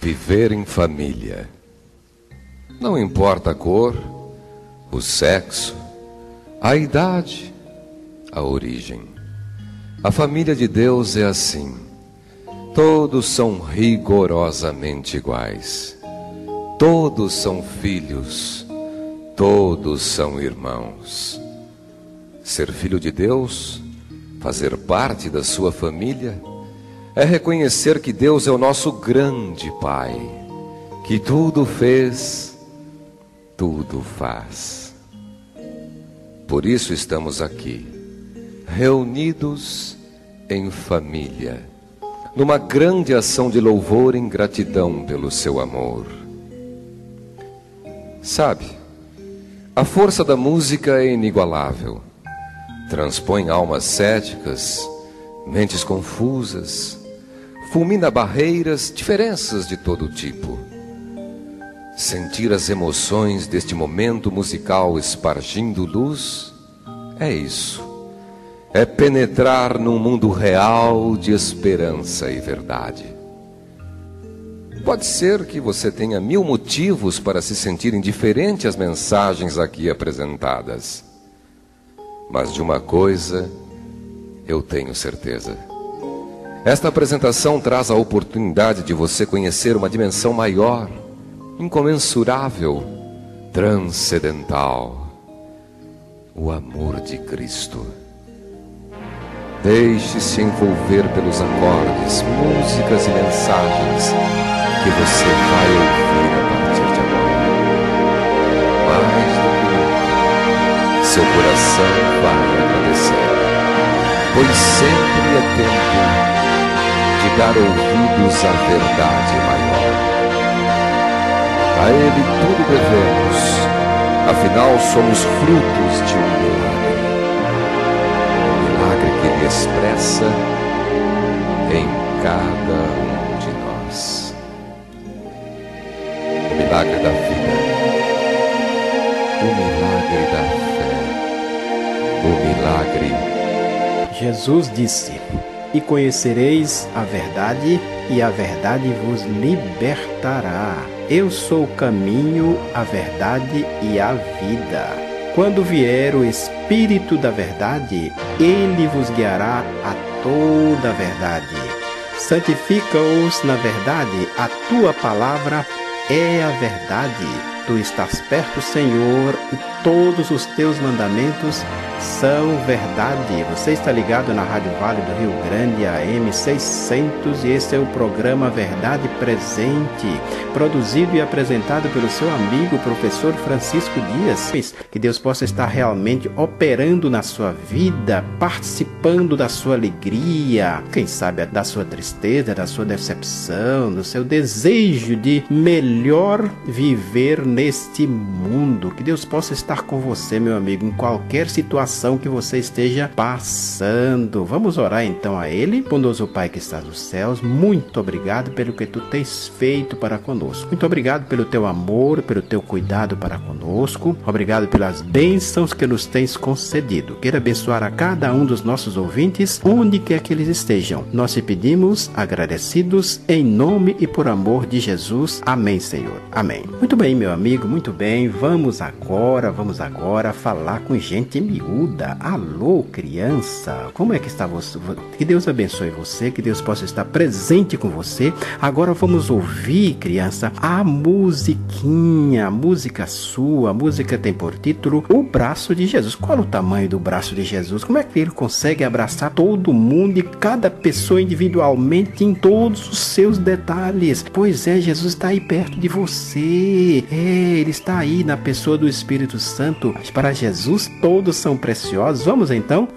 Viver em família. Não importa a cor, o sexo, a idade, a origem. A família de Deus é assim. Todos são rigorosamente iguais. Todos são filhos. Todos são irmãos. Ser filho de Deus, fazer parte da sua família, é reconhecer que Deus é o nosso grande Pai, que tudo fez, tudo faz. Por isso estamos aqui, reunidos em família, numa grande ação de louvor em gratidão pelo seu amor. Sabe, a força da música é inigualável. Transpõe almas céticas, mentes confusas, fulmina barreiras, diferenças de todo tipo. Sentir as emoções deste momento musical espargindo luz, é isso. É penetrar num mundo real de esperança e verdade. Pode ser que você tenha 1000 motivos para se sentir indiferente às mensagens aqui apresentadas. Mas de uma coisa eu tenho certeza. Esta apresentação traz a oportunidade de você conhecer uma dimensão maior, incomensurável, transcendental. O amor de Cristo. Deixe-se envolver pelos acordes, músicas e mensagens que você vai ouvir a partir de agora. Mais do que nunca, seu coração vai agradecer, pois sempre é tempo de dar ouvidos à verdade maior. A Ele tudo devemos, afinal somos frutos de um milagre que Ele expressa em cada um de nós. O milagre da vida, o milagre da fé, o milagre. Jesus disse: "E conhecereis a verdade, e a verdade vos libertará. Eu sou o caminho, a verdade e a vida. Quando vier o Espírito da verdade, ele vos guiará a toda a verdade. Santifica-os na verdade, a tua palavra é a verdade. Tu estás perto, Senhor, e todos os teus mandamentos são verdade." Você está ligado na Rádio Vale do Rio Grande, AM 600, e esse é o programa Verdade Presente, produzido e apresentado pelo seu amigo, professor Francisco Dias. Que Deus possa estar realmente operando na sua vida, participando da sua alegria, quem sabe da sua tristeza, da sua decepção, do seu desejo de melhor viver neste mundo. Que Deus possa estar com você, meu amigo, em qualquer situação que você esteja passando. Vamos orar então a Ele. Bondoso Pai que está nos céus, muito obrigado pelo que Tu tens feito para conosco. Muito obrigado pelo Teu amor, pelo Teu cuidado para conosco. Obrigado pelas bênçãos que nos tens concedido. Queira abençoar a cada um dos nossos ouvintes, onde quer que eles estejam. Nós te pedimos, agradecidos, em nome e por amor de Jesus. Amém, Senhor. Amém. Muito bem, meu amigo, muito bem. Vamos agora falar com gente miúda. Alô, criança. Como é que está você? Que Deus abençoe você, que Deus possa estar presente com você. Agora vamos ouvir, criança, a musiquinha, a música sua. A música tem por título O Braço de Jesus. Qual o tamanho do braço de Jesus? Como é que ele consegue abraçar todo mundo e cada pessoa individualmente em todos os seus detalhes? Pois é, Jesus está aí perto de você. Ele está aí na pessoa do Espírito Santo. Para Jesus todos são preciosos. Vamos então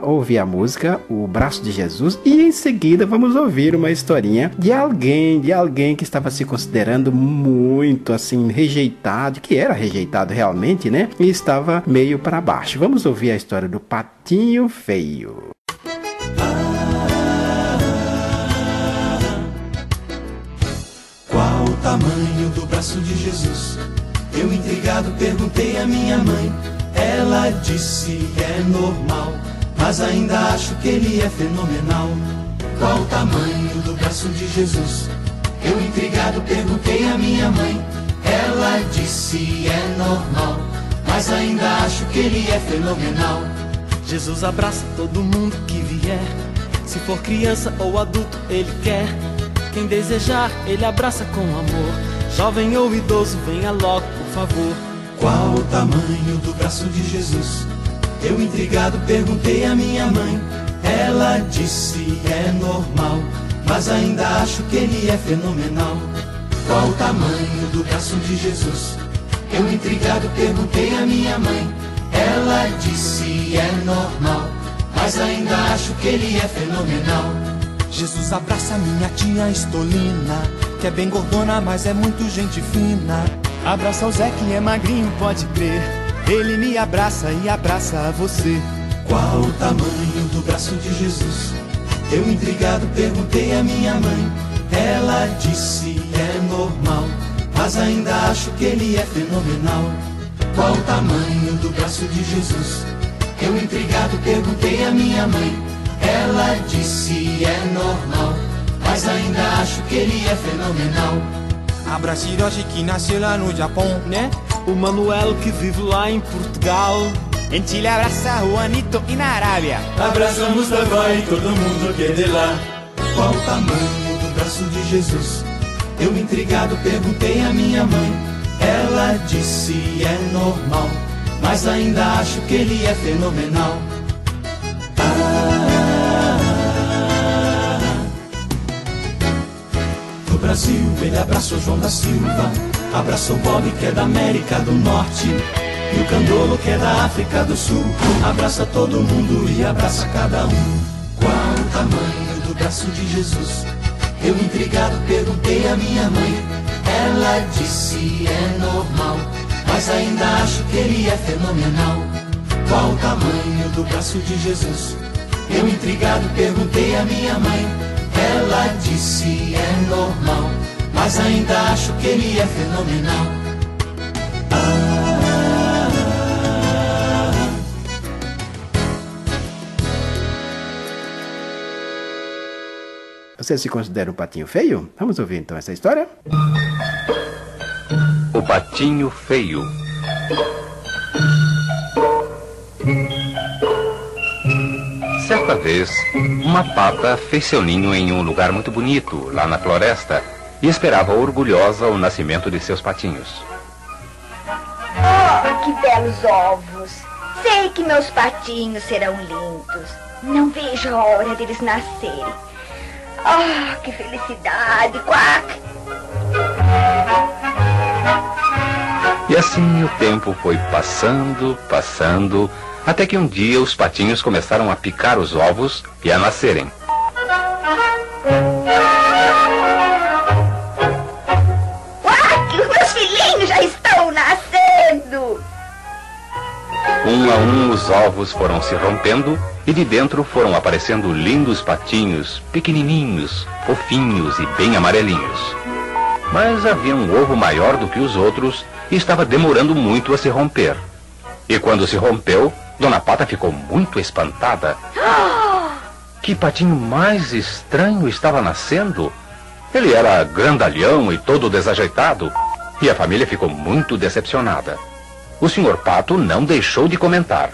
ouvir a música O Braço de Jesus e em seguida vamos ouvir uma historinha de alguém que estava se considerando muito assim rejeitado, que era rejeitado realmente, né? E estava meio para baixo. Vamos ouvir a história do Patinho Feio. Qual o tamanho do braço de Jesus? Eu intrigado perguntei à minha mãe. Ela disse que é normal, mas ainda acho que ele é fenomenal. Qual o tamanho do braço de Jesus? Eu intrigado perguntei à minha mãe. Ela disse é normal, mas ainda acho que ele é fenomenal. Jesus abraça todo mundo que vier, se for criança ou adulto ele quer. Quem desejar ele abraça com amor, jovem ou idoso venha logo por favor. Qual o tamanho do braço de Jesus? Eu intrigado perguntei à minha mãe. Ela disse é normal, mas ainda acho que ele é fenomenal. Qual o tamanho do braço de Jesus? Eu intrigado perguntei à minha mãe. Ela disse é normal, mas ainda acho que ele é fenomenal. Jesus abraça minha tia Estolina, que é bem gordona, mas é muito gente fina. Abraça o Zé que é magrinho, pode crer. Ele me abraça e abraça você. Qual o tamanho do braço de Jesus? Eu intrigado perguntei à minha mãe. Ela disse é normal, mas ainda acho que ele é fenomenal. Qual o tamanho do braço de Jesus? Eu intrigado perguntei à minha mãe. Ela disse é normal, mas ainda acho que ele é fenomenal. Abraça Hiroshi que nasceu lá no Japão, né? O Manuel que vive lá em Portugal. Em Chile abraça Juanito e na Arábia abraça Mustafa e todo mundo que é de lá. Qual o tamanho do braço de Jesus? Eu intrigado perguntei à minha mãe. Ela disse é normal, mas ainda acho que ele é fenomenal. No Brasil ele abraçou João da Silva, abraçou Bob que é da América do Norte, e o Candolo que é da África do Sul. Abraça todo mundo e abraça cada um. Qual o tamanho do braço de Jesus? Eu intrigado perguntei à minha mãe. Ela disse é normal, mas ainda acho que ele é fenomenal. Qual o tamanho do braço de Jesus? Eu intrigado perguntei à minha mãe. Ela disse é normal, mas ainda acho que ele é fenomenal. Você se considera um patinho feio? Vamos ouvir então essa história? O Patinho Feio. Certa vez, uma pata fez seu ninho em um lugar muito bonito, lá na floresta, e esperava orgulhosa o nascimento de seus patinhos. Oh, que belos ovos! Sei que meus patinhos serão lindos. Não vejo a hora deles nascerem. Ah, que felicidade! Quack! E assim o tempo foi passando, até que um dia os patinhos começaram a picar os ovos e a nascerem. Quack! Os meus filhinhos já estão nascendo! Um a um os ovos foram se rompendo e de dentro foram aparecendo lindos patinhos, pequenininhos, fofinhos e bem amarelinhos. Mas havia um ovo maior do que os outros e estava demorando muito a se romper. E quando se rompeu, Dona Pata ficou muito espantada. Que patinho mais estranho estava nascendo! Ele era grandalhão e todo desajeitado, e a família ficou muito decepcionada. O Sr. Pato não deixou de comentar.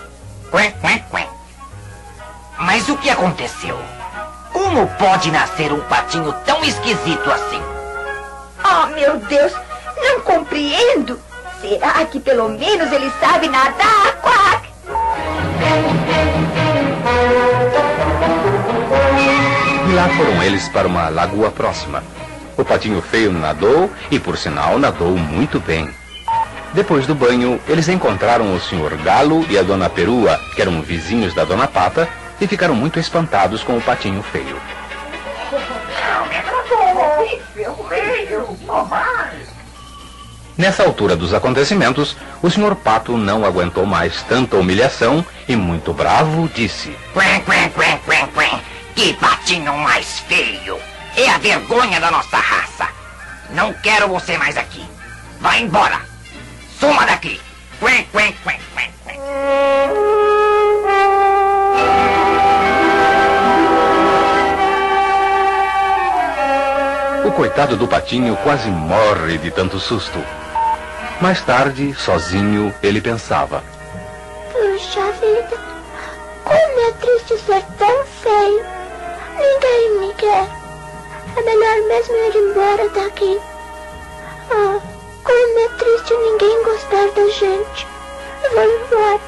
Mas o que aconteceu? Como pode nascer um patinho tão esquisito assim? Oh, meu Deus! Não compreendo! Será que pelo menos ele sabe nadar? Quack! E lá foram eles para uma lagoa próxima. O patinho feio nadou e, por sinal, nadou muito bem. Depois do banho, eles encontraram o Sr. Galo e a Dona Perua, que eram vizinhos da Dona Pata, e ficaram muito espantados com o patinho feio. Nessa altura dos acontecimentos, o Sr. Pato não aguentou mais tanta humilhação e, muito bravo, disse: Que patinho mais feio! É a vergonha da nossa raça! Não quero você mais aqui! Vá embora! Suma daqui! O coitado do patinho quase morre de tanto susto. Mais tarde, sozinho, ele pensava: puxa vida, como é triste ser tão feio. Ninguém me quer. É melhor mesmo ir embora daqui. Ah, como é triste ninguém gostar da gente. Eu vou embora.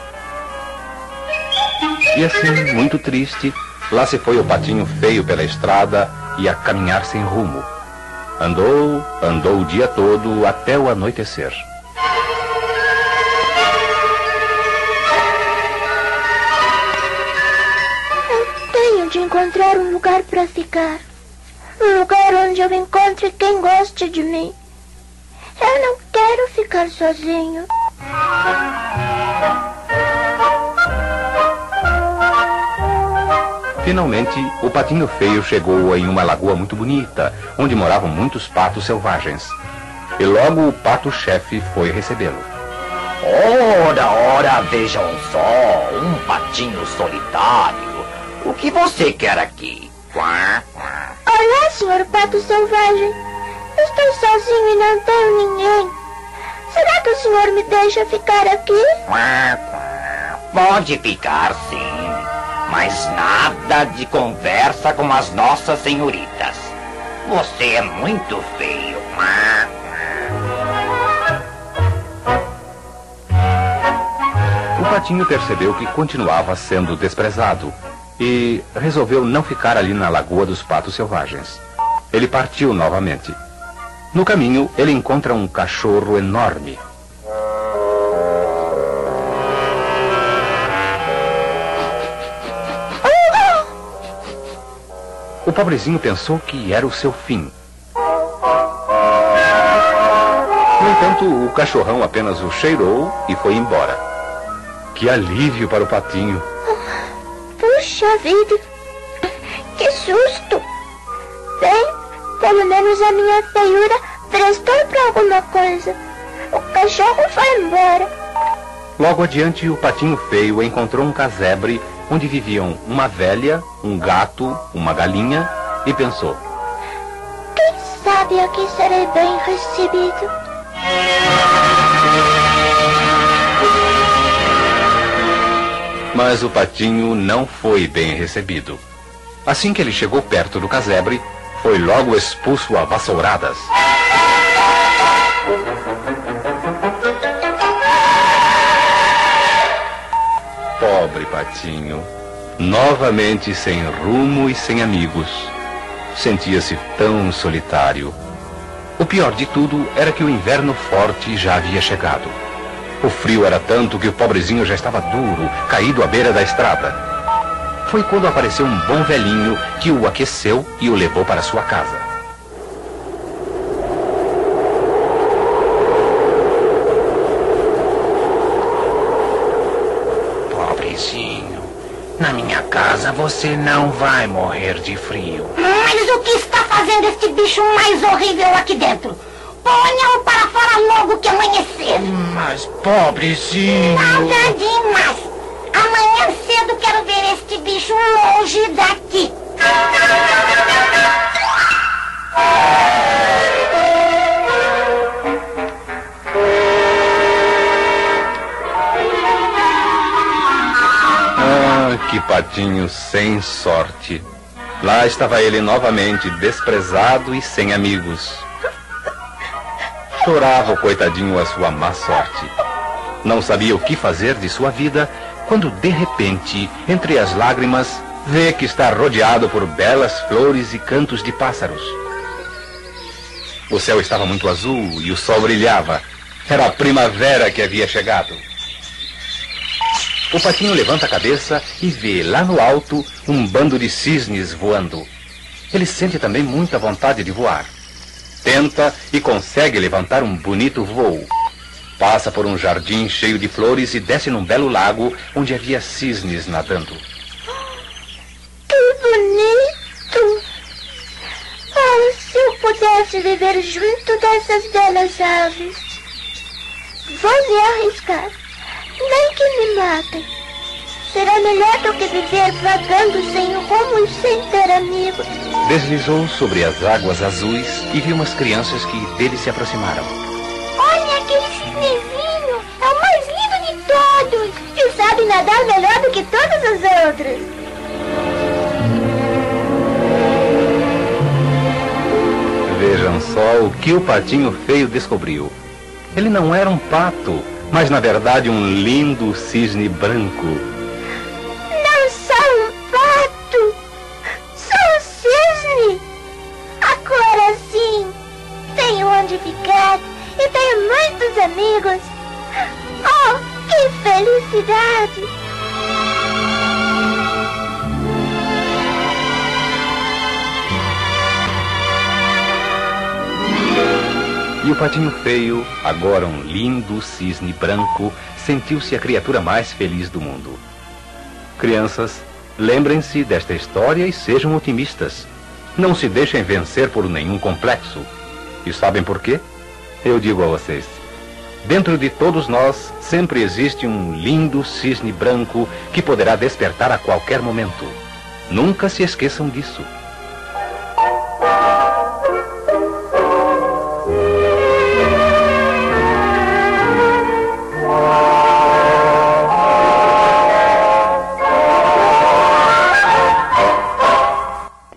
E assim, muito triste, lá se foi o patinho feio pela estrada e a caminhar sem rumo. Andou, andou o dia todo até o anoitecer. Eu tenho de encontrar um lugar para ficar. Um lugar onde eu encontre quem goste de mim. Eu não quero ficar sozinho. Finalmente, o patinho feio chegou em uma lagoa muito bonita, onde moravam muitos patos selvagens. E logo o pato-chefe foi recebê-lo. Ora, vejam só, um patinho solitário. O que você quer aqui? Olá, senhor pato selvagem. Estou sozinho e não tenho ninguém. Será que o senhor me deixa ficar aqui? Pode ficar, sim. Mas nada de conversa com as nossas senhoritas. Você é muito feio. O patinho percebeu que continuava sendo desprezado e resolveu não ficar ali na lagoa dos patos selvagens. Ele partiu novamente. No caminho, ele encontra um cachorro enorme. O pobrezinho pensou que era o seu fim. No entanto, o cachorrão apenas o cheirou e foi embora. Que alívio para o patinho. Puxa vida, que susto. Bem, pelo menos a minha feiura prestou para alguma coisa. O cachorro foi embora. Logo adiante, o patinho feio encontrou um casebre onde viviam uma velha, um gato, uma galinha, e pensou: quem sabe aqui serei bem recebido. Mas o patinho não foi bem recebido. Assim que ele chegou perto do casebre, foi logo expulso a vassouradas. Pobre patinho, novamente sem rumo e sem amigos. Sentia-se tão solitário. O pior de tudo era que o inverno forte já havia chegado. O frio era tanto que o pobrezinho já estava duro, caído à beira da estrada. Foi quando apareceu um bom velhinho que o aqueceu e o levou para sua casa. Pobrezinho, na minha casa você não vai morrer de frio. Mas o que está fazendo este bicho mais horrível aqui dentro? Ponha-o para fora logo que amanhecer. Mas, pobrezinho... Nada demais. Amanhã cedo quero ver este bicho longe daqui. Ah, que patinho sem sorte. Lá estava ele novamente desprezado e sem amigos. Chorava o coitadinho a sua má sorte. Não sabia o que fazer de sua vida, quando de repente, entre as lágrimas, vê que está rodeado por belas flores e cantos de pássaros. O céu estava muito azul e o sol brilhava. Era a primavera que havia chegado. O patinho levanta a cabeça e vê lá no alto um bando de cisnes voando. Ele sente também muita vontade de voar. Tenta e consegue levantar um bonito voo. Passa por um jardim cheio de flores e desce num belo lago onde havia cisnes nadando. Que bonito! Oh, se eu pudesse viver junto dessas belas aves. Vou me arriscar. Nem que me matem. Será melhor do que viver vagando sem rumo e sem ter amigos. Deslizou sobre as águas azuis e viu umas crianças que dele se aproximaram. Olha aquele cisnezinho, é o mais lindo de todos e sabe nadar melhor do que todos os outros. Vejam só o que o patinho feio descobriu. Ele não era um pato, mas na verdade um lindo cisne branco. Não sou um pato, sou um cisne. Agora sim, tenho onde ficar e tenho muitos amigos. Oh, que felicidade! E o patinho feio, agora um lindo cisne branco, sentiu-se a criatura mais feliz do mundo. Crianças, lembrem-se desta história e sejam otimistas. Não se deixem vencer por nenhum complexo. E sabem por quê? Eu digo a vocês. Dentro de todos nós sempre existe um lindo cisne branco que poderá despertar a qualquer momento. Nunca se esqueçam disso.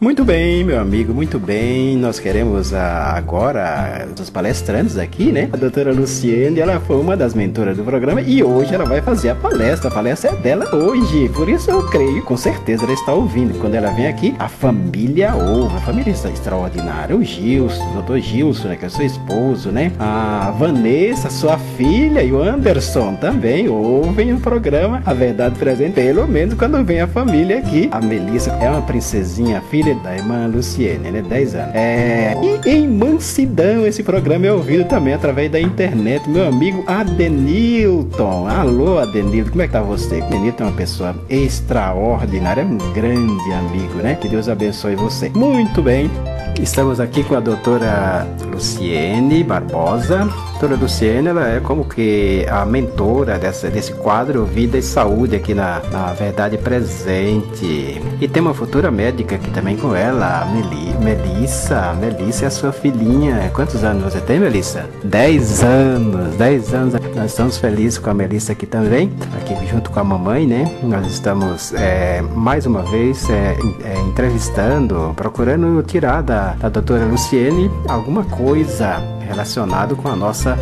Muito bem, meu amigo, muito bem. Nós queremos agora os palestrantes aqui, né? A doutora Luciene, ela foi uma das mentoras do programa e hoje ela vai fazer a palestra. A palestra é dela hoje, por isso eu creio, com certeza ela está ouvindo. Quando ela vem aqui, a família ouve, a família está extraordinária. O Gilson, o doutor Gilson, né, que é seu esposo, né? A Vanessa, sua filha, e o Anderson também ouvem o programa A Verdade Presente, pelo menos quando vem a família aqui. A Melissa é uma princesinha, filha da irmã Luciene, né? 10 anos. E em Mansidão, esse programa é ouvido também através da internet. Meu amigo Adenilton. Alô, Adenilton, como é que tá você? Adenilton é uma pessoa extraordinária, é um grande amigo, né? Que Deus abençoe você. Muito bem. Estamos aqui com a doutora Luciene Barbosa. A doutora Luciene, ela é como que a mentora desse quadro Vida e Saúde aqui na Verdade Presente. E tem uma futura médica aqui também com ela, Melissa. Melissa é a sua filhinha. Quantos anos você tem, Melissa? 10 anos. 10 anos. Nós estamos felizes com a Melissa aqui também, aqui junto com a mamãe, né? Nós estamos mais uma vez entrevistando, procurando tirar da doutora Luciene alguma coisa relacionado com a nossa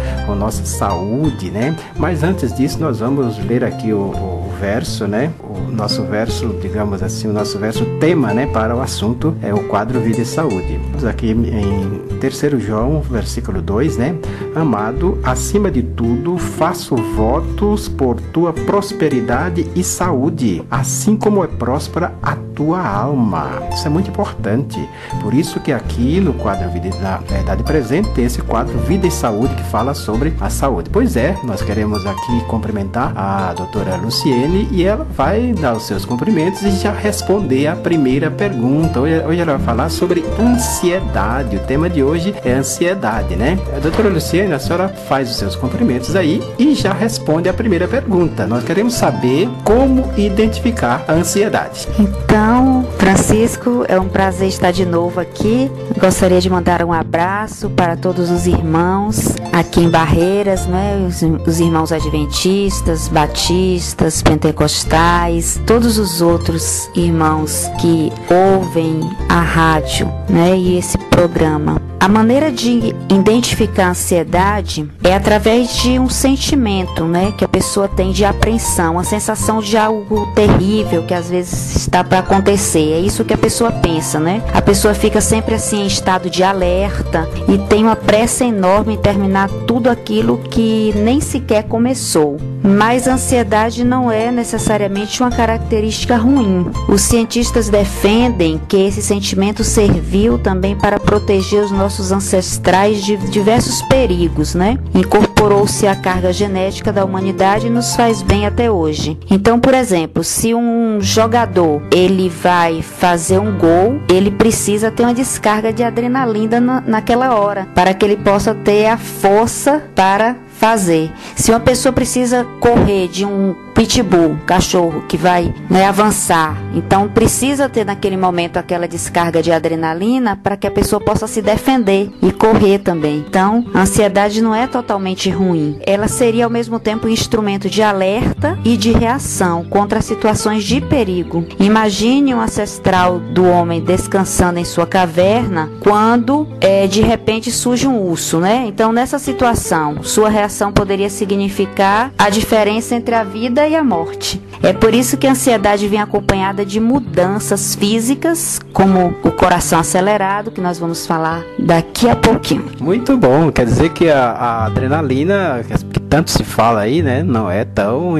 saúde, né? Mas antes disso, nós vamos ler aqui o verso, né? O nosso verso, digamos assim, o nosso verso tema, né? Para o assunto é o quadro Vida e Saúde. Estamos aqui em 3 João, versículo 2, né? Amado, acima de tudo, faço votos por tua prosperidade e saúde, assim como é próspera a tua alma. Isso é muito importante. Por isso que aqui no quadro Vida da Verdade Presente tem esse quadro Vida e Saúde que fala sobre a saúde. Pois é, nós queremos aqui cumprimentar a doutora Luciene e ela vai dar os seus cumprimentos e já responder a primeira pergunta. Hoje ela vai falar sobre ansiedade. O tema de hoje é ansiedade, né? A doutora Luciene, a senhora faz os seus cumprimentos aí e já responde a primeira pergunta. Nós queremos saber como identificar a ansiedade. Então, Francisco, é um prazer estar de novo aqui. Gostaria de mandar um abraço para todos os irmãos aqui em Barreiras, né? Os irmãos adventistas, batistas, pentecostais, todos os outros irmãos que ouvem a rádio, né? E esse programa. A maneira de identificar a ansiedade é através de um sentimento, né, que a pessoa tem de apreensão, a sensação de algo terrível que às vezes está para acontecer. É isso que a pessoa pensa, né? A pessoa fica sempre assim em estado de alerta e tem uma pressa enorme em terminar tudo aquilo que nem sequer começou. Mas a ansiedade não é necessariamente uma característica ruim. Os cientistas defendem que esse sentimento serviu também para proteger os nossos ancestrais de diversos perigos, né? Incorporou-se à carga genética da humanidade e nos faz bem até hoje. Então, por exemplo, se um jogador ele vai fazer um gol, ele precisa ter uma descarga de adrenalina naquela hora, para que ele possa ter a força para fazer. Se uma pessoa precisa correr de um pitbull, cachorro que vai, né, avançar. Então precisa ter naquele momento aquela descarga de adrenalina para que a pessoa possa se defender e correr também. Então a ansiedade não é totalmente ruim. Ela seria ao mesmo tempo um instrumento de alerta e de reação contra situações de perigo. Imagine um ancestral do homem descansando em sua caverna quando de repente surge um urso, né? Então nessa situação, sua reação poderia significar a diferença entre a vida e a morte. É por isso que a ansiedade vem acompanhada de mudanças físicas, como o coração acelerado, que nós vamos falar daqui a pouquinho. Muito bom, quer dizer que a adrenalina, que tanto se fala aí, né, não é tão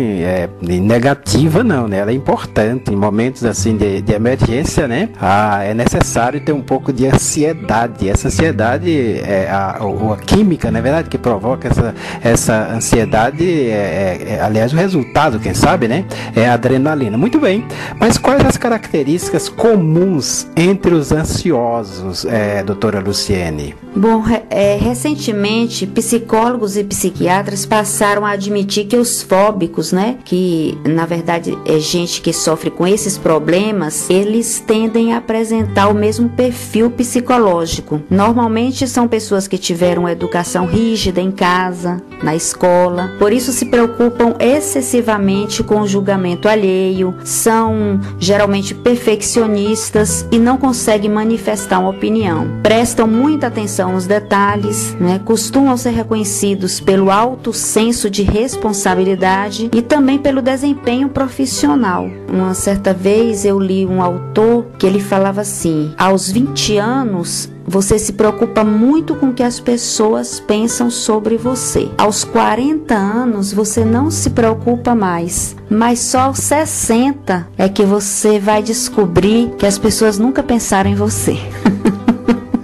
negativa não, né, ela é importante em momentos assim de emergência, né, é necessário ter um pouco de ansiedade. Essa ansiedade é a química, na verdade, que provoca essa ansiedade, aliás, o resultado, quem sabe, né, é a adrenalina. Muito bem, mas quais as características comuns entre os ansiosos, doutora Luciene? Bom, recentemente, psicólogos e psiquiatras passaram a admitir que os fóbicos, né, que na verdade é gente que sofre com esses problemas, eles tendem a apresentar o mesmo perfil psicológico. Normalmente são pessoas que tiveram uma educação rígida em casa, na escola, por isso se preocupam excessivamente com o julgamento alheio, são geralmente perfeccionistas e não conseguem manifestar uma opinião. Prestam muita atenção nos detalhes, né? Costumam ser reconhecidos pelo alto senso de responsabilidade e também pelo desempenho profissional. Uma certa vez eu li um autor que ele falava assim: aos 20 anos você se preocupa muito com o que as pessoas pensam sobre você. Aos 40 anos você não se preocupa mais, mas só aos 60 é que você vai descobrir que as pessoas nunca pensaram em você.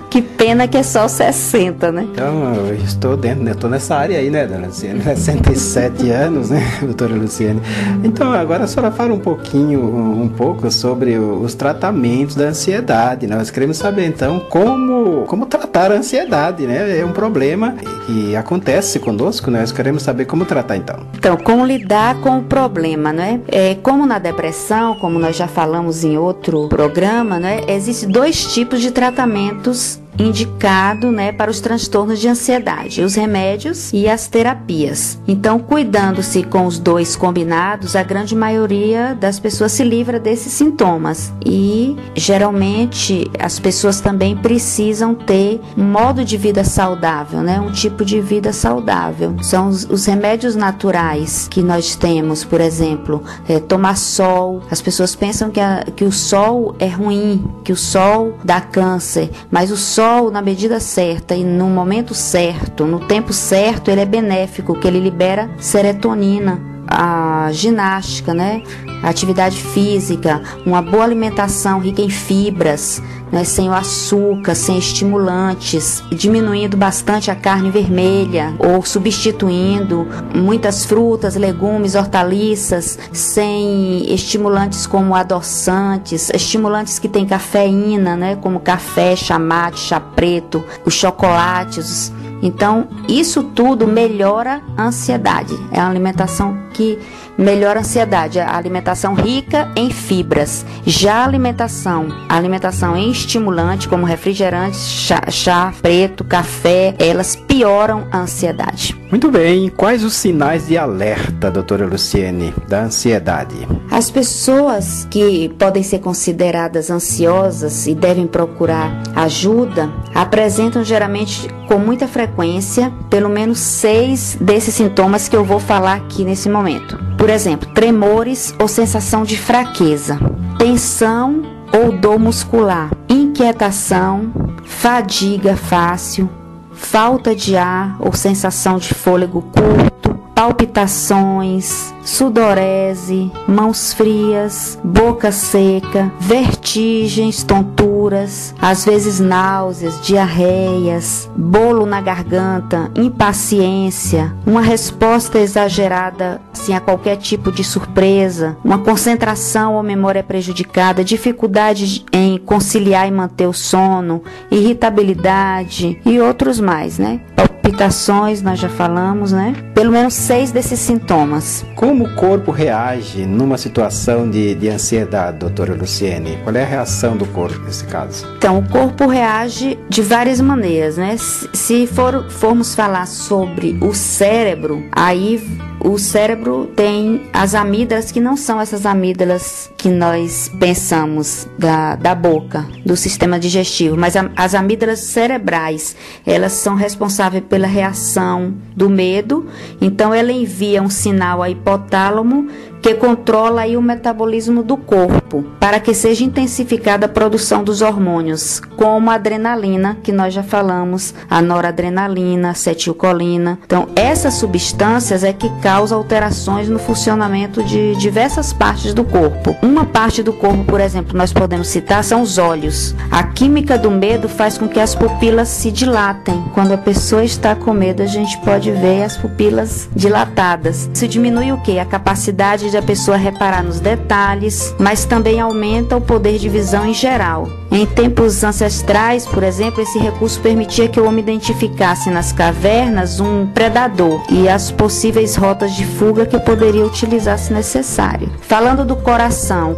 Que pena que é só 60, né? Então, eu estou dentro, né? Estou nessa área aí, né, dona Luciene? 67 anos, né, doutora Luciene? Então, agora a senhora fala um pouco sobre os tratamentos da ansiedade. Nós queremos saber, então, como tratar a ansiedade, né? É um problema que acontece conosco, né? Nós queremos saber como tratar, então. Então, como lidar com o problema, né? Como na depressão, como nós já falamos em outro programa, né? Existem 2 tipos de tratamentos indicado, né, para os transtornos de ansiedade, os remédios e as terapias. Então, cuidando-se com os 2 combinados, a grande maioria das pessoas se livra desses sintomas. E geralmente as pessoas também precisam ter um modo de vida saudável, né, um tipo de vida saudável. São os remédios naturais que nós temos, por exemplo, tomar sol. As pessoas pensam que o sol é ruim, que o sol dá câncer, mas o sol, na medida certa e no momento certo, no tempo certo, ele é benéfico, que ele libera serotonina. A ginástica, né? A atividade física, uma boa alimentação rica em fibras, né? Sem o açúcar, sem estimulantes, diminuindo bastante a carne vermelha ou substituindo muitas frutas, legumes, hortaliças, sem estimulantes como adoçantes, estimulantes que têm cafeína, né? Como café, chá mate, chá preto, os chocolates. Então, isso tudo melhora a ansiedade. É uma alimentação que melhora a ansiedade, a alimentação rica em fibras. Já a alimentação em estimulante, como refrigerante, chá preto, café, elas pioram a ansiedade. Muito bem, quais os sinais de alerta, doutora Luciene, da ansiedade? As pessoas que podem ser consideradas ansiosas e devem procurar ajuda, apresentam geralmente com muita frequência pelo menos 6 desses sintomas que eu vou falar aqui nesse momento. Por exemplo, tremores ou sensação de fraqueza, tensão ou dor muscular, inquietação, fadiga fácil, falta de ar ou sensação de fôlego curto, palpitações, sudorese, mãos frias, boca seca, vertigens, tonturas, às vezes náuseas, diarreias, bolo na garganta, impaciência, uma resposta exagerada assim, a qualquer tipo de surpresa, uma concentração ou memória prejudicada, dificuldade em conciliar e manter o sono, irritabilidade e outros mais, né? palpitações, nós já falamos, né? Pelo menos 6 desses sintomas. Como o corpo reage numa situação de ansiedade, doutora Luciene? Qual é a reação do corpo nesse caso? Então, o corpo reage de várias maneiras, né? Se formos falar sobre o cérebro, aí o cérebro tem as amígdalas, que não são essas amígdalas que nós pensamos da boca, do sistema digestivo, mas as amígdalas cerebrais, elas são responsáveis pela reação do medo. Então ela envia um sinal ao hipotálamo, que controla aí o metabolismo do corpo, para que seja intensificada a produção dos hormônios, como a adrenalina, que nós já falamos, a noradrenalina, a acetilcolina. Então, essas substâncias é que causam alterações no funcionamento de diversas partes do corpo. Uma parte do corpo, por exemplo, nós podemos citar, são os olhos. A química do medo faz com que as pupilas se dilatem. Quando a pessoa está com medo, a gente pode ver as pupilas dilatadas. Isso diminui o quê? A capacidade da pessoa reparar nos detalhes, mas também aumenta o poder de visão em geral. Em tempos ancestrais, por exemplo, esse recurso permitia que o homem identificasse nas cavernas um predador e as possíveis rotas de fuga que poderia utilizar se necessário. Falando do coração,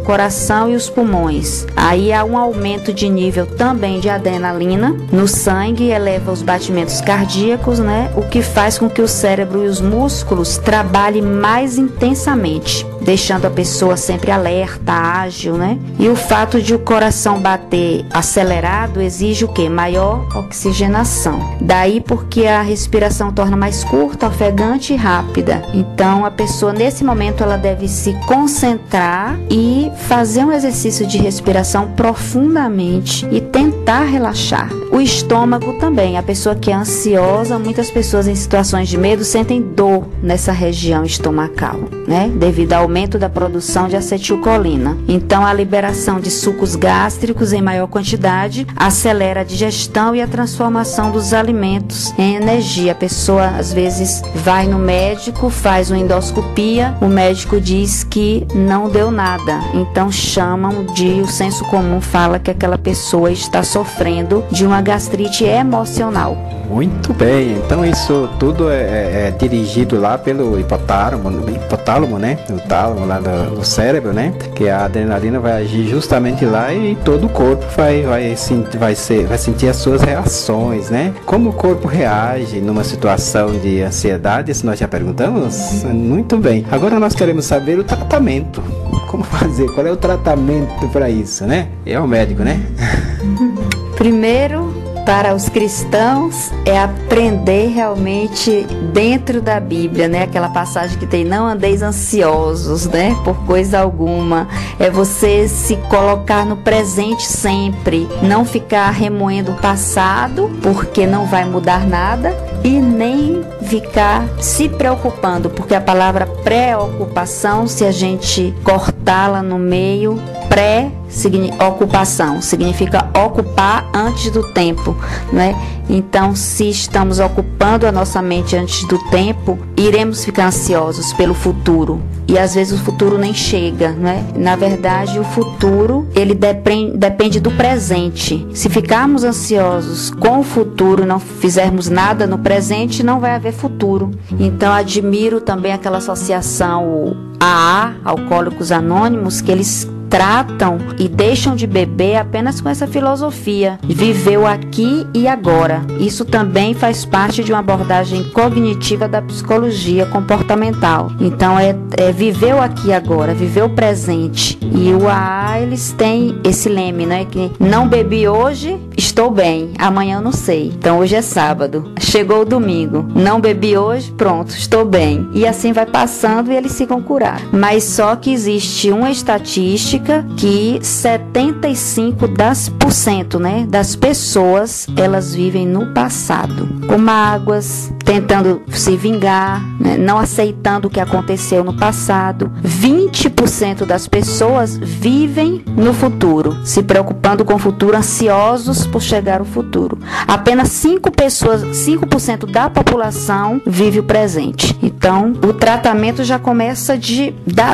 e os pulmões, aí há um aumento de nível também de adrenalina no sangue, eleva os batimentos cardíacos, né? O que faz com que o cérebro e os músculos trabalhem mais intensamente, deixando a pessoa sempre alerta, ágil, né? E o fato de o coração bater acelerado exige o quê? Maior oxigenação. Daí porque a respiração torna mais curta, ofegante e rápida. Então a pessoa nesse momento ela deve se concentrar e fazer um exercício de respiração profundamente e tentar relaxar. O estômago também, a pessoa que é ansiosa, muitas pessoas em situações de medo sentem dor nessa região estomacal, né? Devido ao aumento da produção de acetilcolina. Então a liberação de sucos gástricos em maior quantidade acelera a digestão e a transformação dos alimentos em energia. A pessoa às vezes vai no médico, faz uma endoscopia, o médico diz que não deu nada, então chamam o senso comum fala que aquela pessoa está sofrendo de uma gastrite emocional. Muito bem, então isso tudo é dirigido lá pelo hipotálamo, né? O tálamo lá do cérebro, né? Que a adrenalina vai agir justamente lá e todo o corpo vai sentir as suas reações, né? Como o corpo reage numa situação de ansiedade, isso nós já perguntamos? Muito bem. Agora nós queremos saber o tratamento. Como fazer? Qual é o tratamento para isso, né? É o médico, né? Primeiro, para os cristãos, é aprender realmente dentro da Bíblia, né? Aquela passagem que tem: não andeis ansiosos, né? Por coisa alguma. É você se colocar no presente sempre, não ficar remoendo o passado, porque não vai mudar nada, e nem ficar se preocupando, porque a palavra preocupação, se a gente cortá-la no meio, ocupação significa ocupar antes do tempo, né? Então, se estamos ocupando a nossa mente antes do tempo, iremos ficar ansiosos pelo futuro. E às vezes o futuro nem chega, né? Na verdade, o futuro, ele depende do presente. Se ficarmos ansiosos com o futuro e não fizermos nada no presente, não vai haver futuro. Então, admiro também aquela associação AA, Alcoólicos Anônimos, que eles tratam e deixam de beber apenas com essa filosofia: viver o aqui e agora. Isso também faz parte de uma abordagem cognitiva da psicologia comportamental. Então é viver o aqui e agora, viver o presente. E o AA, eles têm esse leme, né? Que não bebi hoje, estou bem, amanhã eu não sei. Então hoje é sábado, chegou o domingo, não bebi hoje, pronto, estou bem. E assim vai passando e eles ficam curados. Mas só que existe uma estatística que 75%, né, das pessoas, elas vivem no passado, com mágoas, tentando se vingar, né, não aceitando o que aconteceu no passado. 20% das pessoas vivem no futuro, se preocupando com o futuro, ansiosos por chegar ao futuro. Apenas 5% da população vive o presente. Então, o tratamento já começa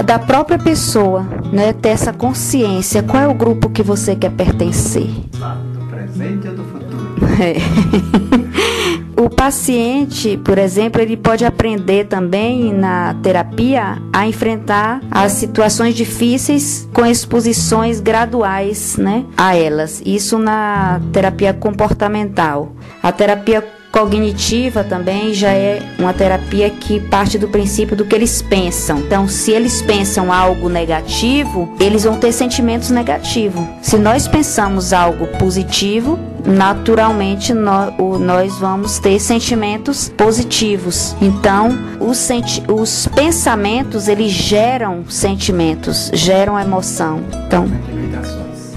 da própria pessoa, né, ter essa consciência. Qual é o grupo que você quer pertencer? Do presente ou do futuro? O paciente, por exemplo, ele pode aprender também na terapia a enfrentar as situações difíceis com exposições graduais, né, a elas. Isso na terapia comportamental. A terapia cognitiva também já é uma terapia que parte do princípio do que eles pensam. Então, se eles pensam algo negativo, eles vão ter sentimentos negativos. Se nós pensamos algo positivo, naturalmente nós vamos ter sentimentos positivos. Então, os pensamentos, eles geram sentimentos, geram emoção. Então,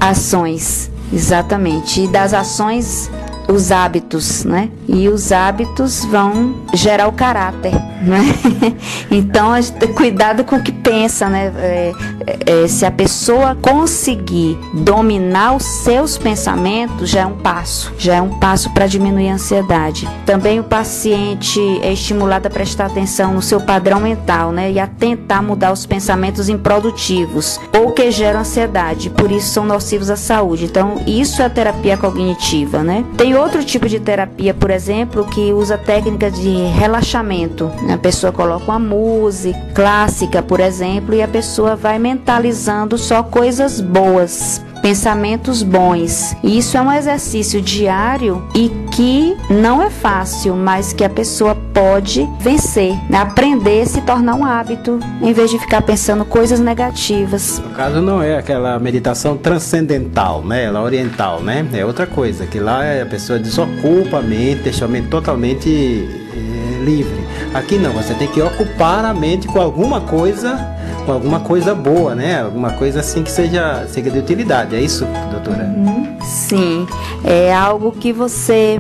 ações, exatamente. E das ações, os hábitos, né? E os hábitos vão gerar o caráter, né? Então, cuidado com o que pensa, né? Se a pessoa conseguir dominar os seus pensamentos, já é um passo para diminuir a ansiedade. Também o paciente é estimulado a prestar atenção no seu padrão mental, né? E a tentar mudar os pensamentos improdutivos ou que geram ansiedade, por isso são nocivos à saúde. Então, isso é a terapia cognitiva, né? Tem outro tipo de terapia, por exemplo, que usa técnicas de relaxamento. A pessoa coloca uma música clássica, por exemplo, e a pessoa vai mentalizando só coisas boas, pensamentos bons. Isso é um exercício diário e que não é fácil, mas que a pessoa pode vencer, né? Aprender, se tornar um hábito, em vez de ficar pensando coisas negativas. No caso, não é aquela meditação transcendental, né? Ela oriental, né? É outra coisa, que lá a pessoa desocupa a mente, deixa a mente totalmente livre. Aqui não, você tem que ocupar a mente com alguma coisa boa, né? Alguma coisa assim que seja de utilidade. É isso, doutora? Sim, é algo que você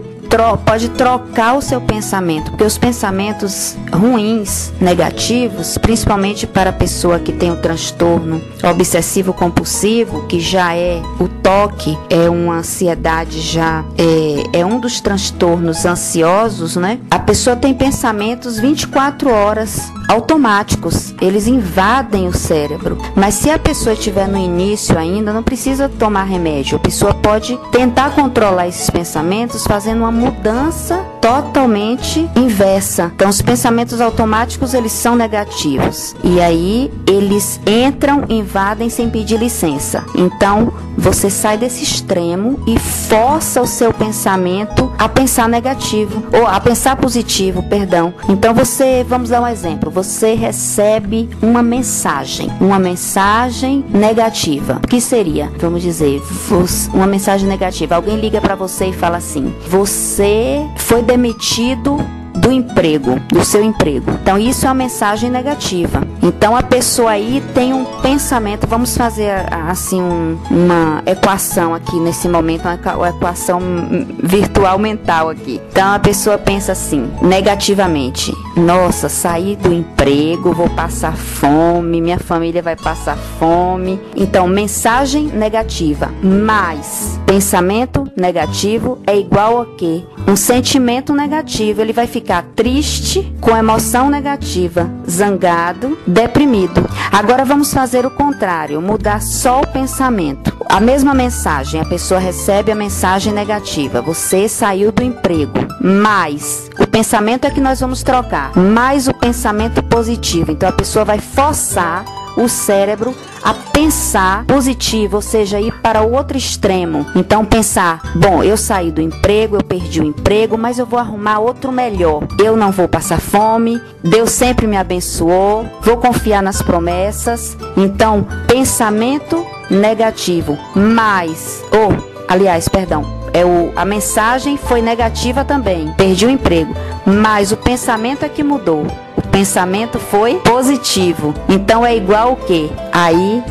pode trocar o seu pensamento, porque os pensamentos ruins, negativos, principalmente para a pessoa que tem o transtorno obsessivo compulsivo, que já é o toque, é uma ansiedade, já é um dos transtornos ansiosos, né? A pessoa tem pensamentos 24 horas automáticos, eles invadem o cérebro. Mas se a pessoa estiver no início ainda, não precisa tomar remédio. A pessoa pode tentar controlar esses pensamentos fazendo uma mudança totalmente inversa. Então, os pensamentos automáticos, eles são negativos. E aí, eles entram, invadem sem pedir licença. Então, você sai desse extremo e força o seu pensamento a pensar negativo, ou a pensar positivo, perdão. Então, vamos dar um exemplo. Você recebe uma mensagem negativa. O que seria? Vamos dizer, uma mensagem negativa. Alguém liga para você e fala assim: você foi demitido do emprego, do seu emprego. Então, isso é uma mensagem negativa. Então, a pessoa aí tem um pensamento, vamos fazer assim uma equação aqui nesse momento, uma equação virtual mental aqui. Então, a pessoa pensa assim, negativamente: nossa, saí do emprego, vou passar fome, minha família vai passar fome. Então, mensagem negativa mais pensamento negativo é igual a quê? Um sentimento negativo. Ele vai ficar triste, com emoção negativa, zangado, deprimido. Agora vamos fazer o contrário, mudar só o pensamento. A mesma mensagem, a pessoa recebe a mensagem negativa: você saiu do emprego, mas o pensamento é que nós vamos trocar, mais o pensamento positivo. Então a pessoa vai forçar o cérebro a pensar positivo, ou seja, ir para o outro extremo. Então pensar: bom, eu saí do emprego, eu perdi o emprego, mas eu vou arrumar outro melhor. Eu não vou passar fome, Deus sempre me abençoou, vou confiar nas promessas. Então, pensamento negativo, mais, a mensagem foi negativa também, perdi o emprego, mas o pensamento é que mudou. O pensamento foi positivo. Então é igual o quê? Aí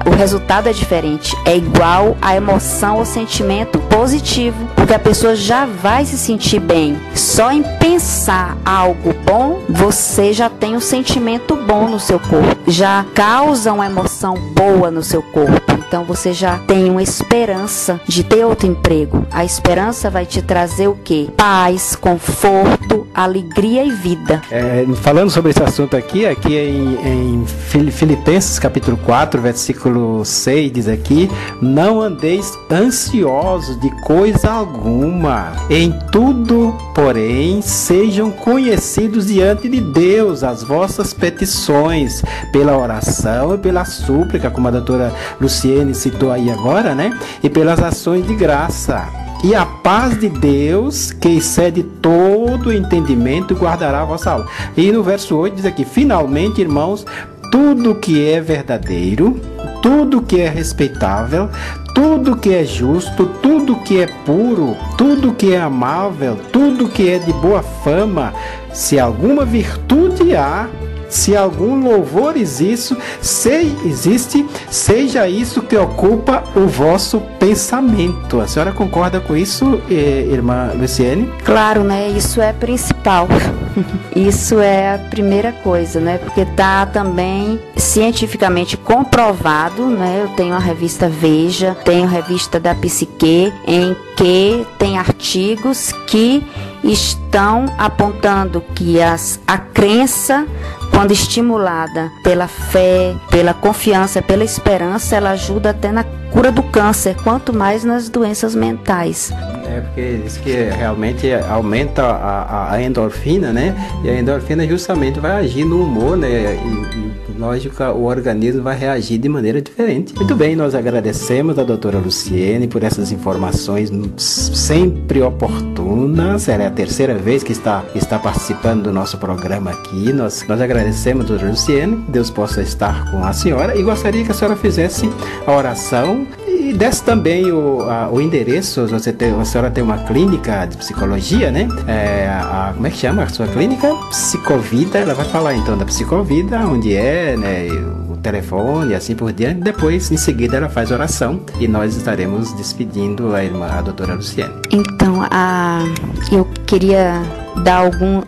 o resultado é diferente. É igual a emoção ou sentimento positivo, porque a pessoa já vai se sentir bem só em pensar pensar algo bom, você já tem um sentimento bom no seu corpo, já causa uma emoção boa no seu corpo. Então você já tem uma esperança de ter outro emprego. A esperança vai te trazer o quê? Paz, conforto, alegria e vida. Falando sobre esse assunto aqui em Filipenses capítulo 4, versículo 6, diz aqui: não andeis ansiosos de coisa alguma, em tudo, porém, sejam conhecidos diante de Deus as vossas petições, pela oração e pela súplica, como a doutora Luciene citou aí agora, né? E pelas ações de graça. E a paz de Deus, que excede todo o entendimento, guardará a vossa alma. E no verso 8 diz aqui: finalmente, irmãos, tudo que é verdadeiro, tudo que é respeitável, tudo que é justo, tudo que é puro, tudo que é amável, tudo que é de boa fama, se alguma virtude há, se algum louvor existe, seja isso que ocupa o vosso pensamento. A senhora concorda com isso, irmã Luciene? Claro, né? Isso é principal. Isso é a primeira coisa, né? Porque está também cientificamente comprovado, né? Eu tenho a revista Veja, tenho a revista da Psique, em que tem artigos que estão apontando que a crença, quando estimulada pela fé, pela confiança, pela esperança, ela ajuda até na cura do câncer, quanto mais nas doenças mentais. Porque diz que realmente aumenta a endorfina, né? E a endorfina justamente vai agir no humor, né? E lógico, o organismo vai reagir de maneira diferente. Muito bem, nós agradecemos a doutora Luciene por essas informações sempre oportunas. Ela é a terceira vez que está participando do nosso programa aqui. Nós agradecemos a doutora Luciene, Deus possa estar com a senhora, e gostaria que a senhora fizesse a oração e desse também o endereço. A senhora tem uma clínica de psicologia, né? Como é que chama a sua clínica? Psicovida. Ela vai falar então da Psicovida, onde é, né? O telefone e assim por diante. Depois, em seguida, ela faz oração e nós estaremos despedindo a doutora Luciene. Então, eu queria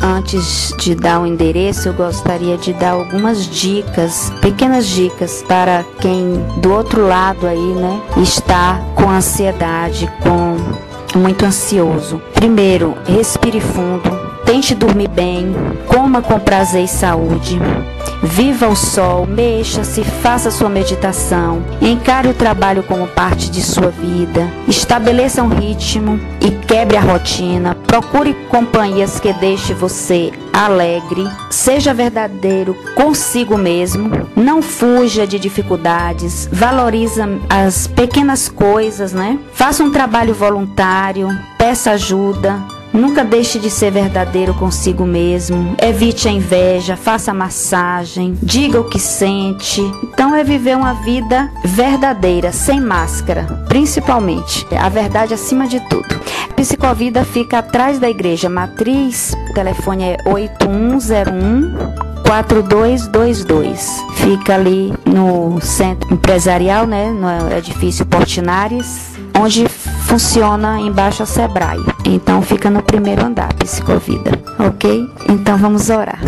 antes de dar o endereço, eu gostaria de dar algumas dicas, pequenas dicas para quem do outro lado aí, né, está com ansiedade, muito ansioso. Primeiro, respire fundo, tente dormir bem, coma com prazer e saúde. Viva o sol, mexa-se, faça sua meditação, encare o trabalho como parte de sua vida, estabeleça um ritmo e quebre a rotina, procure companhias que deixem você alegre, seja verdadeiro consigo mesmo, não fuja de dificuldades, valoriza as pequenas coisas, né? Faça um trabalho voluntário, peça ajuda. Nunca deixe de ser verdadeiro consigo mesmo. Evite a inveja, faça massagem, diga o que sente. Então é viver uma vida verdadeira, sem máscara, principalmente. A verdade acima de tudo. A Psicovida fica atrás da Igreja Matriz. O telefone é 8101-4222. Fica ali no centro empresarial, né, no edifício Portinares, onde funciona embaixo a Sebrae. Então fica no primeiro andar, Psicovida, ok? Então vamos orar.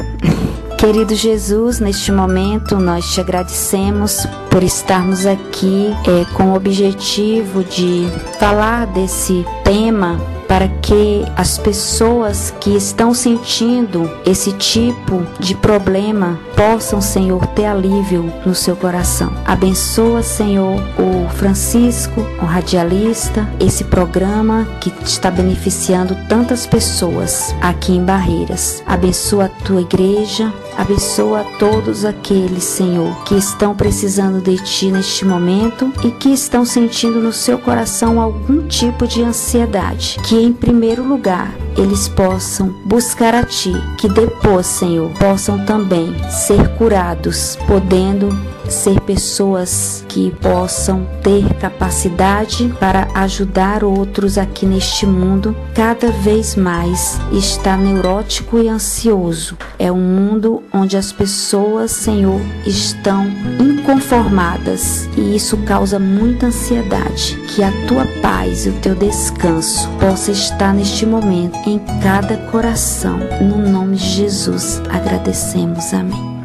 Querido Jesus, neste momento nós te agradecemos por estarmos aqui com o objetivo de falar desse tema para que as pessoas que estão sentindo esse tipo de problema possam, Senhor, ter alívio no seu coração. Abençoa, Senhor, o Francisco, o radialista, esse programa que está beneficiando tantas pessoas aqui em Barreiras. Abençoa a tua igreja, abençoa a todos aqueles, Senhor, que estão precisando de ti neste momento e que estão sentindo no seu coração algum tipo de ansiedade. Que em primeiro lugar eles possam buscar a ti, que depois, Senhor, possam também ser curados, podendo ser pessoas que possam ter capacidade para ajudar outros aqui neste mundo, cada vez mais está neurótico e ansioso. É um mundo onde as pessoas, Senhor, estão inconformadas e isso causa muita ansiedade. Que a tua paz e o teu descanso possa estar neste momento em cada coração. No nome de Jesus, agradecemos. Amém.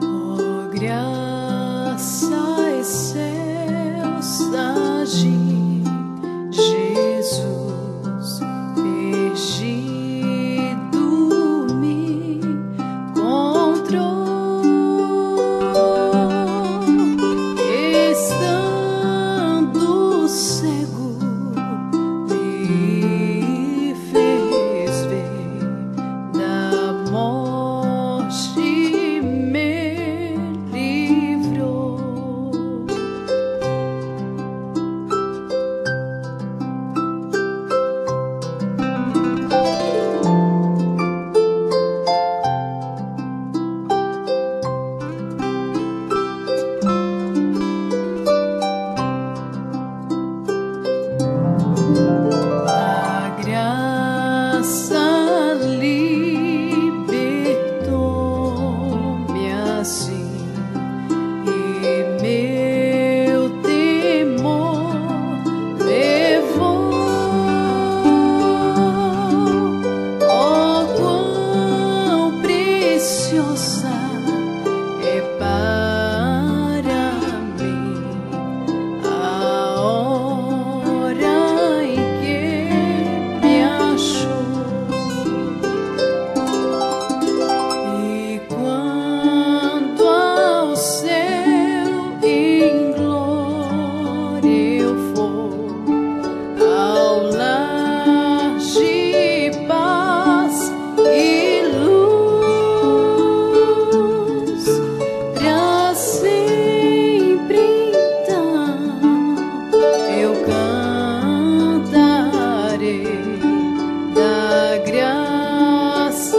Oh, graça excelsa de Jesus, perdido me encontrou, estando cego me fez ver da morte, me livrou. A graça libertou-me assim, e meu temor levou. Oh, quão preciosa é para mim a hora em que me achou. E quando ao céu em glória eu for, ao lar de paz e luz, pra sempre então eu cantarei da graça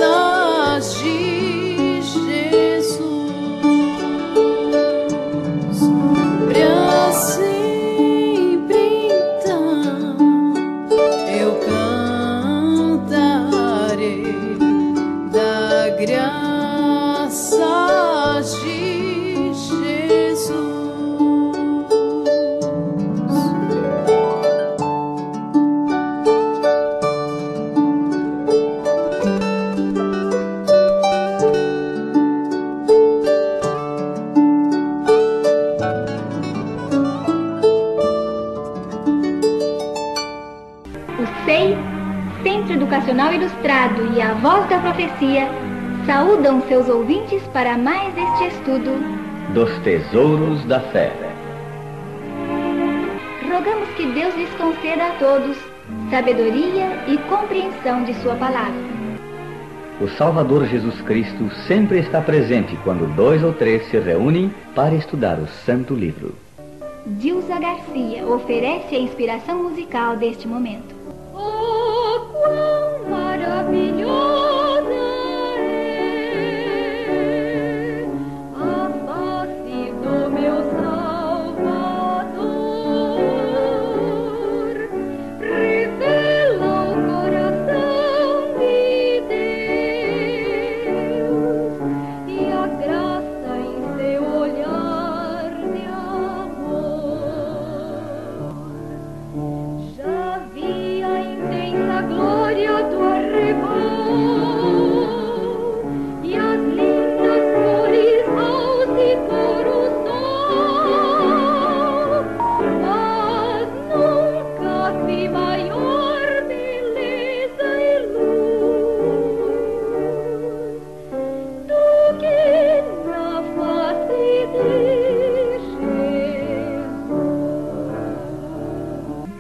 de Jesus. Pra sempre então eu cantarei da graça de Jesus. O SEI, Centro Educacional Ilustrado e a Voz da Profecia saúdam seus ouvintes para mais este estudo. Dos tesouros da fé. Rogamos que Deus lhes conceda a todos sabedoria e compreensão de sua palavra. O Salvador Jesus Cristo sempre está presente quando 2 ou 3 se reúnem para estudar o Santo Livro. Dilza Garcia oferece a inspiração musical deste momento. Oh, quão maravilhosa é a face do meu Salvador, revela o coração de Deus e a graça em seu olhar de amor. Já vi a intensa glória do arrebol e as lindas cores ao se pôr o sol, mas nunca vi maior beleza e luz do que na face de Jesus.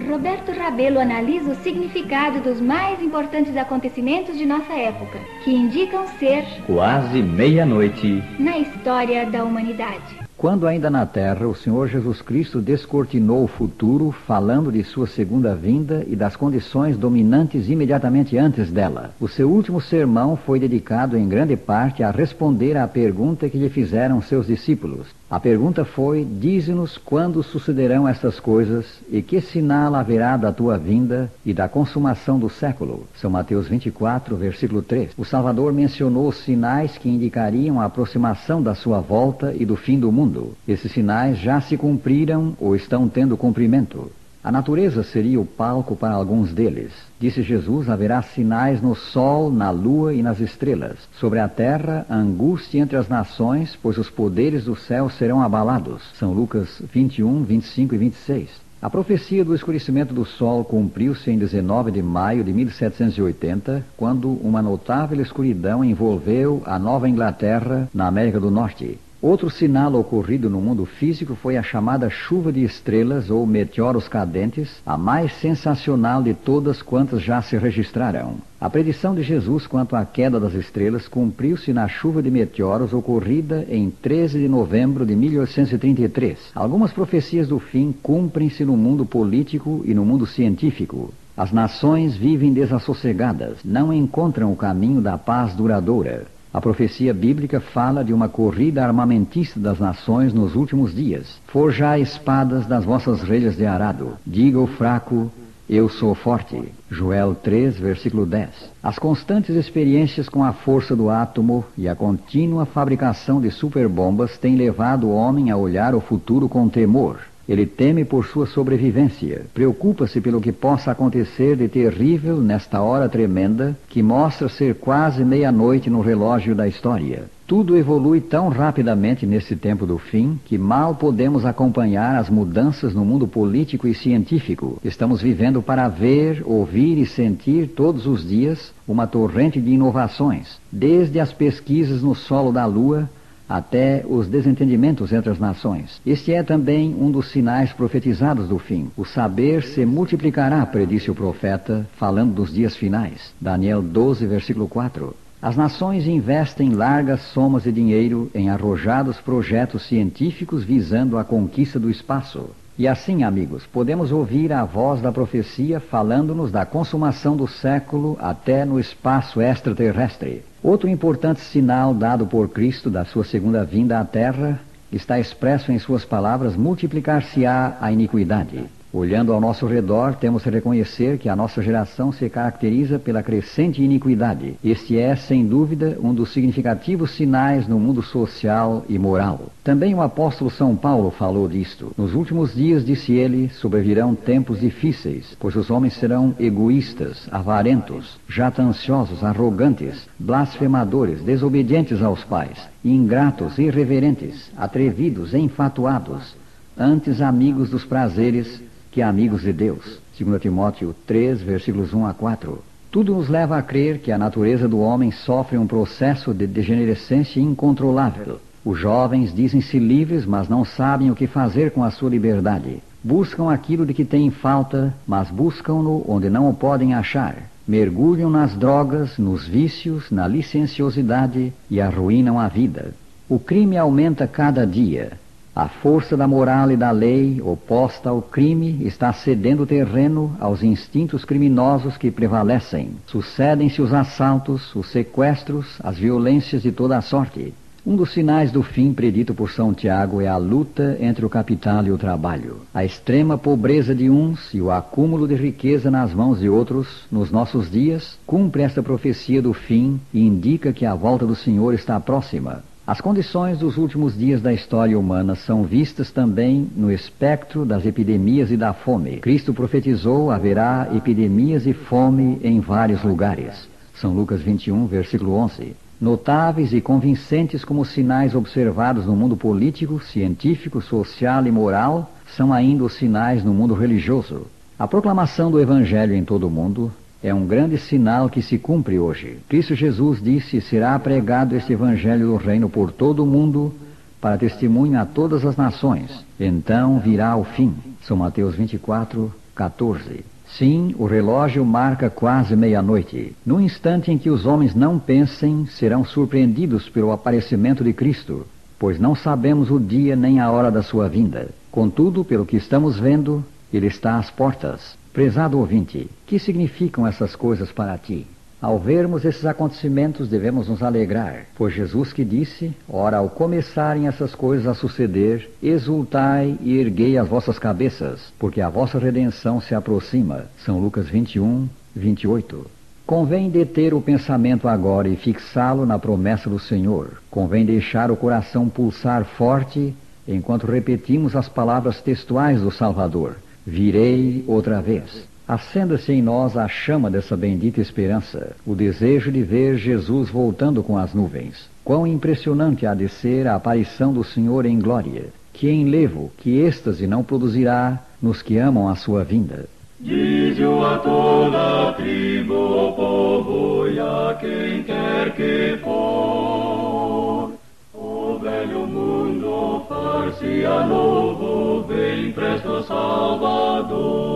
Roberto Rabelo analisa o significado dos mais importantes acontecimentos de nossa época, que indicam ser quase meia-noite na história da humanidade. Quando ainda na terra, o Senhor Jesus Cristo descortinou o futuro, falando de sua segunda vinda e das condições dominantes imediatamente antes dela. O seu último sermão foi dedicado em grande parte a responder à pergunta que lhe fizeram seus discípulos. A pergunta foi: dize-nos quando sucederão estas coisas e que sinal haverá da tua vinda e da consumação do século. São Mateus 24, versículo 3. O Salvador mencionou os sinais que indicariam a aproximação da sua volta e do fim do mundo. Esses sinais já se cumpriram ou estão tendo cumprimento. A natureza seria o palco para alguns deles. Disse Jesus: haverá sinais no sol, na lua e nas estrelas. Sobre a terra, angústia entre as nações, pois os poderes do céu serão abalados. São Lucas 21, 25 e 26. A profecia do escurecimento do sol cumpriu-se em 19 de maio de 1780, quando uma notável escuridão envolveu a Nova Inglaterra, na América do Norte. Outro sinal ocorrido no mundo físico foi a chamada chuva de estrelas ou meteoros cadentes, a mais sensacional de todas quantas já se registraram. A predição de Jesus quanto à queda das estrelas cumpriu-se na chuva de meteoros ocorrida em 13 de novembro de 1833. Algumas profecias do fim cumprem-se no mundo político e no mundo científico. As nações vivem desassossegadas, não encontram o caminho da paz duradoura. A profecia bíblica fala de uma corrida armamentista das nações nos últimos dias. Forjai espadas das vossas relhas de arado. Diga o fraco: eu sou forte. Joel 3, versículo 10. As constantes experiências com a força do átomo e a contínua fabricação de superbombas têm levado o homem a olhar o futuro com temor. Ele teme por sua sobrevivência, preocupa-se pelo que possa acontecer de terrível nesta hora tremenda que mostra ser quase meia-noite no relógio da história. Tudo evolui tão rapidamente nesse tempo do fim que mal podemos acompanhar as mudanças no mundo político e científico. Estamos vivendo para ver, ouvir e sentir todos os dias uma torrente de inovações, desde as pesquisas no solo da Lua até os desentendimentos entre as nações. Este é também um dos sinais profetizados do fim. O saber se multiplicará, predisse o profeta, falando dos dias finais. Daniel 12, versículo 4. As nações investem largas somas de dinheiro em arrojados projetos científicos visando a conquista do espaço. E assim, amigos, podemos ouvir a voz da profecia falando-nos da consumação do século até no espaço extraterrestre. Outro importante sinal dado por Cristo da sua segunda vinda à Terra está expresso em suas palavras: multiplicar-se-á a iniquidade. Olhando ao nosso redor, temos que reconhecer que a nossa geração se caracteriza pela crescente iniquidade. Este é, sem dúvida, um dos significativos sinais no mundo social e moral. Também o apóstolo São Paulo falou disto. Nos últimos dias, disse ele, sobrevirão tempos difíceis, pois os homens serão egoístas, avarentos, jactanciosos, arrogantes, blasfemadores, desobedientes aos pais, ingratos, irreverentes, atrevidos, enfatuados, antes amigos dos prazeres que amigos de Deus. 2 Timóteo 3, versículos 1 a 4. Tudo nos leva a crer que a natureza do homem sofre um processo de degenerescência incontrolável. Os jovens dizem-se livres, mas não sabem o que fazer com a sua liberdade. Buscam aquilo de que têm falta, mas buscam-no onde não o podem achar. Mergulham nas drogas, nos vícios, na licenciosidade e arruinam a vida. O crime aumenta cada dia. A força da moral e da lei, oposta ao crime, está cedendo terreno aos instintos criminosos que prevalecem. Sucedem-se os assaltos, os sequestros, as violências de toda a sorte. Um dos sinais do fim predito por São Tiago é a luta entre o capital e o trabalho. A extrema pobreza de uns e o acúmulo de riqueza nas mãos de outros, nos nossos dias, cumpre esta profecia do fim e indica que a volta do Senhor está próxima. As condições dos últimos dias da história humana são vistas também no espectro das epidemias e da fome. Cristo profetizou: haverá epidemias e fome em vários lugares. São Lucas 21, versículo 11. Notáveis e convincentes como sinais observados no mundo político, científico, social e moral, são ainda os sinais no mundo religioso. A proclamação do Evangelho em todo o mundo é um grande sinal que se cumpre hoje. Cristo Jesus disse: será pregado este Evangelho do Reino por todo o mundo, para testemunho a todas as nações. Então virá o fim. São Mateus 24, 14. Sim, o relógio marca quase meia-noite. No instante em que os homens não pensem, serão surpreendidos pelo aparecimento de Cristo, pois não sabemos o dia nem a hora da sua vinda. Contudo, pelo que estamos vendo, ele está às portas. Prezado ouvinte, que significam essas coisas para ti? Ao vermos esses acontecimentos, devemos nos alegrar, pois Jesus que disse: ora, ao começarem essas coisas a suceder, exultai e erguei as vossas cabeças, porque a vossa redenção se aproxima. São Lucas 21, 28. Convém deter o pensamento agora e fixá-lo na promessa do Senhor. Convém deixar o coração pulsar forte, enquanto repetimos as palavras textuais do Salvador: virei outra vez. Acenda-se em nós a chama dessa bendita esperança, o desejo de ver Jesus voltando com as nuvens. Quão impressionante há de ser a aparição do Senhor em glória! Que enlevo, que êxtase não produzirá nos que amam a sua vinda! Dize-o a toda a tribo, o povo e a quem quer que for. O velho mundo far-se-á novo, vem presto Salvador.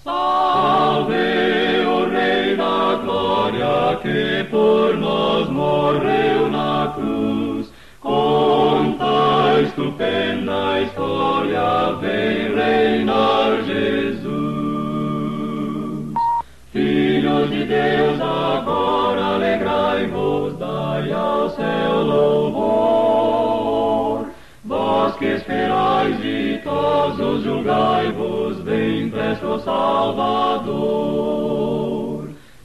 Salve o Rei da Glória, que por nós morreu na cruz. Conta estupenda história, vem reinar Jesus. Filhos de Deus, agora alegrai-vos, dai ao céu louvor. Vós que esperais ditosos, julgai-vos, vem presto Salvador.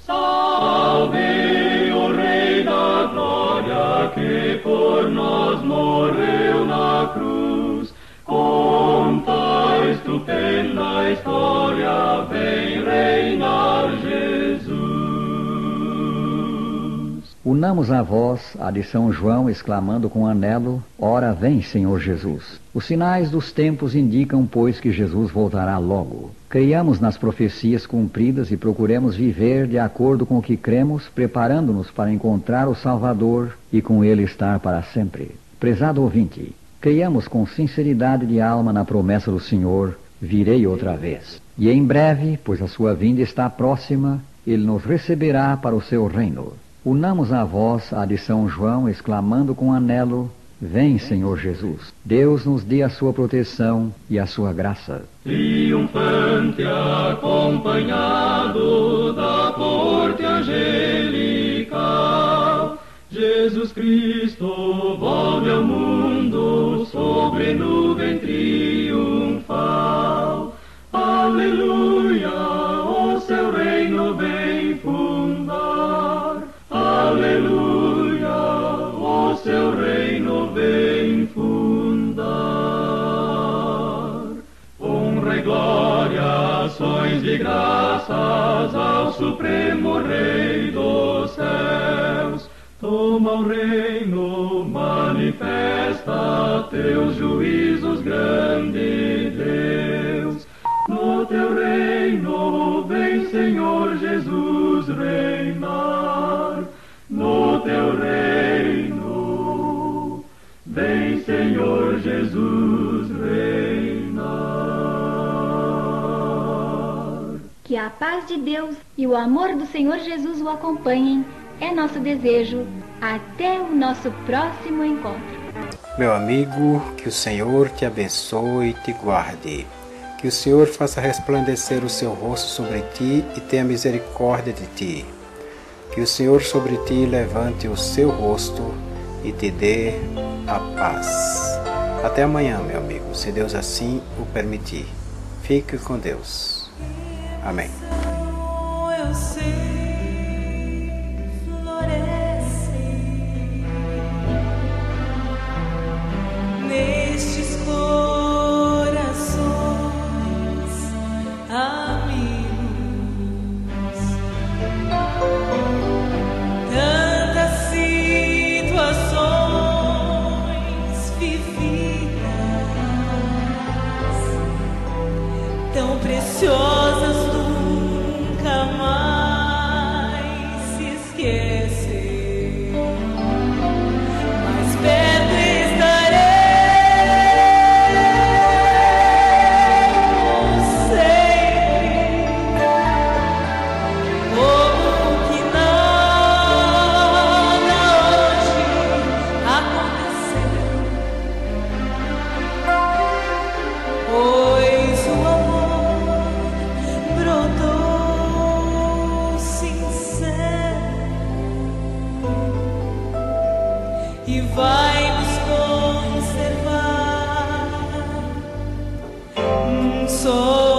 Salve o Rei da Glória, que por nós morreu na cruz. Conta estupenda história, vem reinar Jesus. Unamos a voz a de São João, exclamando com anelo: ora vem, Senhor Jesus. Os sinais dos tempos indicam, pois, que Jesus voltará logo. Creiamos nas profecias cumpridas e procuremos viver de acordo com o que cremos, preparando-nos para encontrar o Salvador e com ele estar para sempre. Prezado ouvinte, creiamos com sinceridade de alma na promessa do Senhor: virei outra vez. E em breve, pois a sua vinda está próxima, ele nos receberá para o seu reino. Unamos a voz a de São João, exclamando com anelo: vem, Senhor Jesus. Deus nos dê a sua proteção e a sua graça. Triunfante acompanhado da corte angelical, Jesus Cristo volve ao mundo sobre nuvem triunfal. Aleluia, o seu reino vem fundar. Aleluia, o seu reino vem fundar. Honra e glória, ações de graças ao Supremo Rei dos céus. Toma o reino, manifesta teus juízos, grande Deus. No teu reino vem, Senhor Jesus, reinar. No teu reino vem, Senhor Jesus, reinar. Que a paz de Deus e o amor do Senhor Jesus o acompanhem, é nosso desejo. Até o nosso próximo encontro. Meu amigo, que o Senhor te abençoe e te guarde. Que o Senhor faça resplandecer o seu rosto sobre ti e tenha misericórdia de ti. Que o Senhor sobre ti levante o seu rosto e te dê a paz. Até amanhã, meu amigo, se Deus assim o permitir. Fique com Deus. Amém. Eu sei, floresce nestes corações amigos. Tantas situações vividas, tão preciosas nunca mais e vai nos conservar. Só